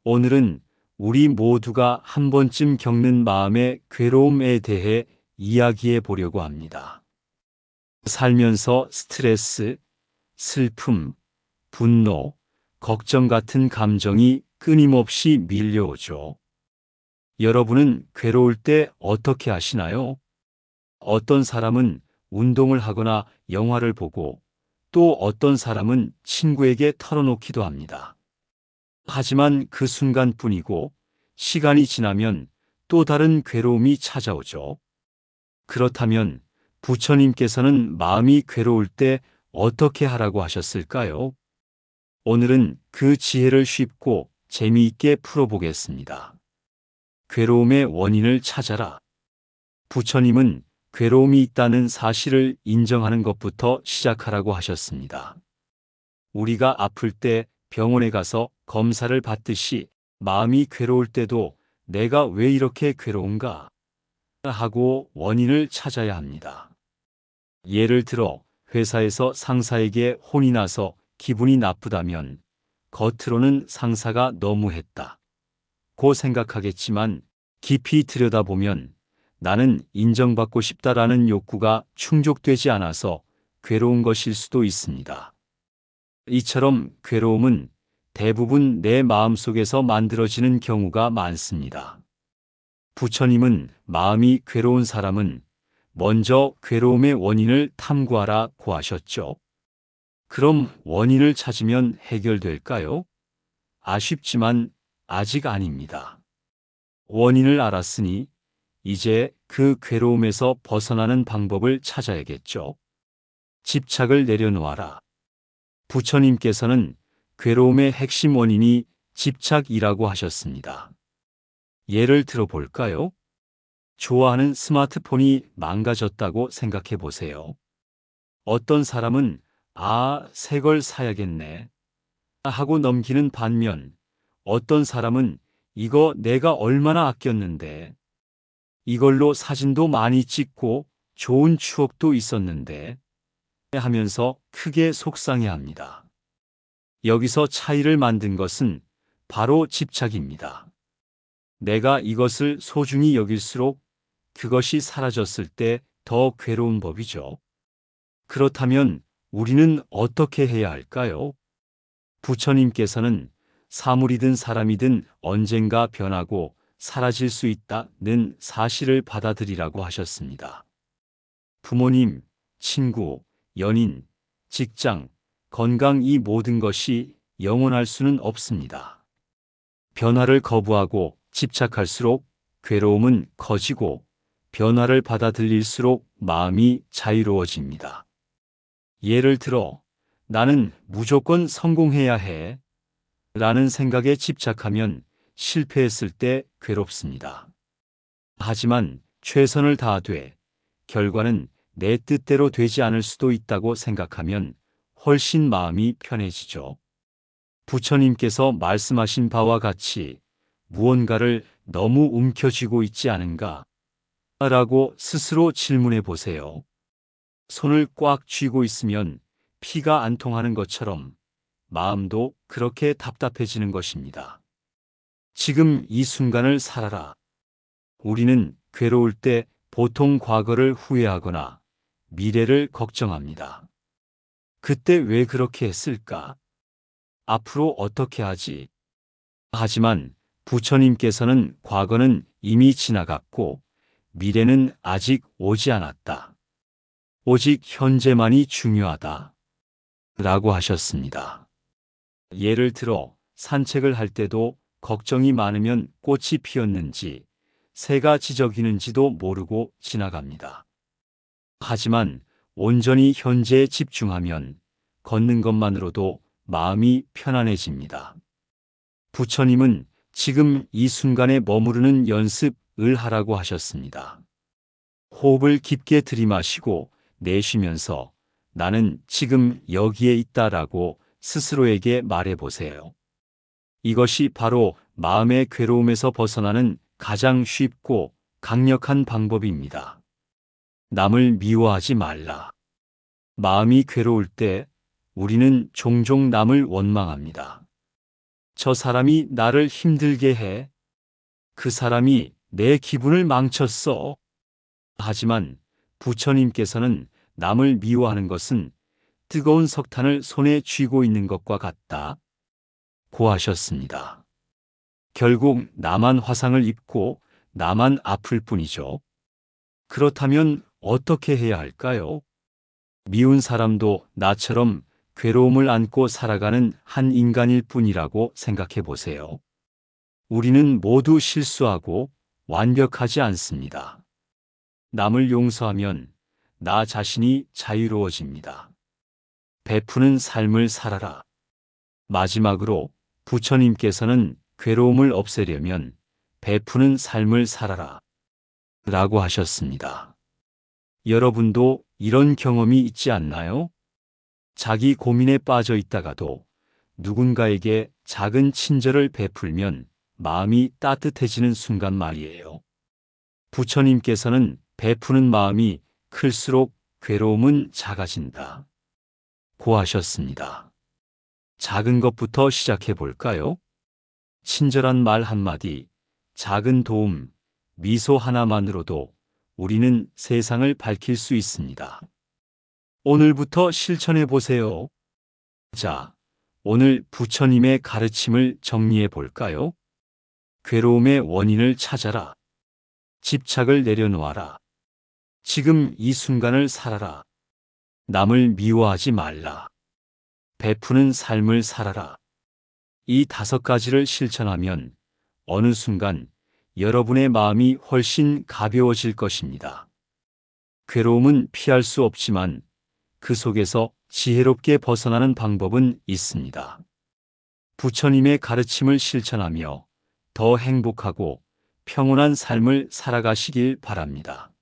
오늘은 우리 모두가 한 번쯤 겪는 마음의 괴로움에 대해 이야기해 보려고 합니다. 살면서 스트레스, 슬픔, 분노, 걱정 같은 감정이 끊임없이 밀려오죠. 여러분은 괴로울 때 어떻게 하시나요? 어떤 사람은 운동을 하거나 영화를 보고 또 어떤 사람은 친구에게 털어놓기도 합니다. 하지만 그 순간뿐이고 시간이 지나면 또 다른 괴로움이 찾아오죠. 그렇다면 부처님께서는 마음이 괴로울 때 어떻게 하라고 하셨을까요? 오늘은 그 지혜를 쉽고 재미있게 풀어보겠습니다. 괴로움의 원인을 찾아라. 부처님은 괴로움이 있다는 사실을 인정하는 것부터 시작하라고 하셨습니다. 우리가 아플 때 병원에 가서 검사를 받듯이 마음이 괴로울 때도 내가 왜 이렇게 괴로운가 하고 원인을 찾아야 합니다. 예를 들어 회사에서 상사에게 혼이 나서 기분이 나쁘다면 겉으로는 상사가 너무했다 고 생각하겠지만 깊이 들여다보면 나는 인정받고 싶다라는 욕구가 충족되지 않아서 괴로운 것일 수도 있습니다. 이처럼 괴로움은 대부분 내 마음속에서 만들어지는 경우가 많습니다. 부처님은 마음이 괴로운 사람은 먼저 괴로움의 원인을 탐구하라고 하셨죠. 그럼 원인을 찾으면 해결될까요? 아쉽지만 아직 아닙니다. 원인을 알았으니 이제 그 괴로움에서 벗어나는 방법을 찾아야겠죠. 집착을 내려놓아라. 부처님께서는 괴로움의 핵심 원인이 집착이라고 하셨습니다. 예를 들어 볼까요? 좋아하는 스마트폰이 망가졌다고 생각해 보세요. 어떤 사람은 새 걸 사야겠네 하고 넘기는 반면 어떤 사람은 이거 내가 얼마나 아꼈는데 이걸로 사진도 많이 찍고 좋은 추억도 있었는데 하면서 크게 속상해합니다. 여기서 차이를 만든 것은 바로 집착입니다. 내가 이것을 소중히 여길수록 그것이 사라졌을 때 더 괴로운 법이죠. 그렇다면 우리는 어떻게 해야 할까요? 부처님께서는 사물이든 사람이든 언젠가 변하고 사라질 수 있다는 사실을 받아들이라고 하셨습니다. 부모님, 친구, 연인, 직장, 건강 이 모든 것이 영원할 수는 없습니다. 변화를 거부하고 집착할수록 괴로움은 커지고 변화를 받아들일수록 마음이 자유로워집니다. 예를 들어 나는 무조건 성공해야 해 라는 생각에 집착하면 실패했을 때 괴롭습니다. 하지만 최선을 다하되 결과는 내 뜻대로 되지 않을 수도 있다고 생각하면 훨씬 마음이 편해지죠. 부처님께서 말씀하신 바와 같이 무언가를 너무 움켜쥐고 있지 않은가? 라고 스스로 질문해 보세요. 손을 꽉 쥐고 있으면 피가 안 통하는 것처럼 마음도 그렇게 답답해지는 것입니다. 지금 이 순간을 살아라. 우리는 괴로울 때 보통 과거를 후회하거나 미래를 걱정합니다. 그때 왜 그렇게 했을까? 앞으로 어떻게 하지? 하지만 부처님께서는 과거는 이미 지나갔고 미래는 아직 오지 않았다. 오직 현재만이 중요하다. 라고 하셨습니다. 예를 들어 산책을 할 때도 걱정이 많으면 꽃이 피었는지 새가 지저귀는지도 모르고 지나갑니다. 하지만 온전히 현재에 집중하면 걷는 것만으로도 마음이 편안해집니다. 부처님은 지금 이 순간에 머무르는 연습을 하라고 하셨습니다. 호흡을 깊게 들이마시고 내쉬면서 나는 지금 여기에 있다라고 스스로에게 말해보세요. 이것이 바로 마음의 괴로움에서 벗어나는 가장 쉽고 강력한 방법입니다. 남을 미워하지 말라. 마음이 괴로울 때 우리는 종종 남을 원망합니다. 저 사람이 나를 힘들게 해. 그 사람이 내 기분을 망쳤어. 하지만 부처님께서는 남을 미워하는 것은 뜨거운 석탄을 손에 쥐고 있는 것과 같다. 고 하셨습니다. 결국 나만 화상을 입고 나만 아플 뿐이죠. 그렇다면 어떻게 해야 할까요? 미운 사람도 나처럼 괴로움을 안고 살아가는 한 인간일 뿐이라고 생각해 보세요. 우리는 모두 실수하고 완벽하지 않습니다. 남을 용서하면 나 자신이 자유로워집니다. 베푸는 삶을 살아라. 마지막으로 부처님께서는 괴로움을 없애려면 베푸는 삶을 살아라 라고 하셨습니다. 여러분도 이런 경험이 있지 않나요? 자기 고민에 빠져 있다가도 누군가에게 작은 친절을 베풀면 마음이 따뜻해지는 순간 말이에요. 부처님께서는 베푸는 마음이 클수록 괴로움은 작아진다 고 하셨습니다. 작은 것부터 시작해 볼까요? 친절한 말 한마디, 작은 도움, 미소 하나만으로도 우리는 세상을 밝힐 수 있습니다. 오늘부터 실천해 보세요. 자, 오늘 부처님의 가르침을 정리해 볼까요? 괴로움의 원인을 찾아라. 집착을 내려놓아라. 지금 이 순간을 살아라. 남을 미워하지 말라. 베푸는 삶을 살아라. 이 5가지를 실천하면 어느 순간 여러분의 마음이 훨씬 가벼워질 것입니다. 괴로움은 피할 수 없지만 그 속에서 지혜롭게 벗어나는 방법은 있습니다. 부처님의 가르침을 실천하며 더 행복하고 평온한 삶을 살아가시길 바랍니다.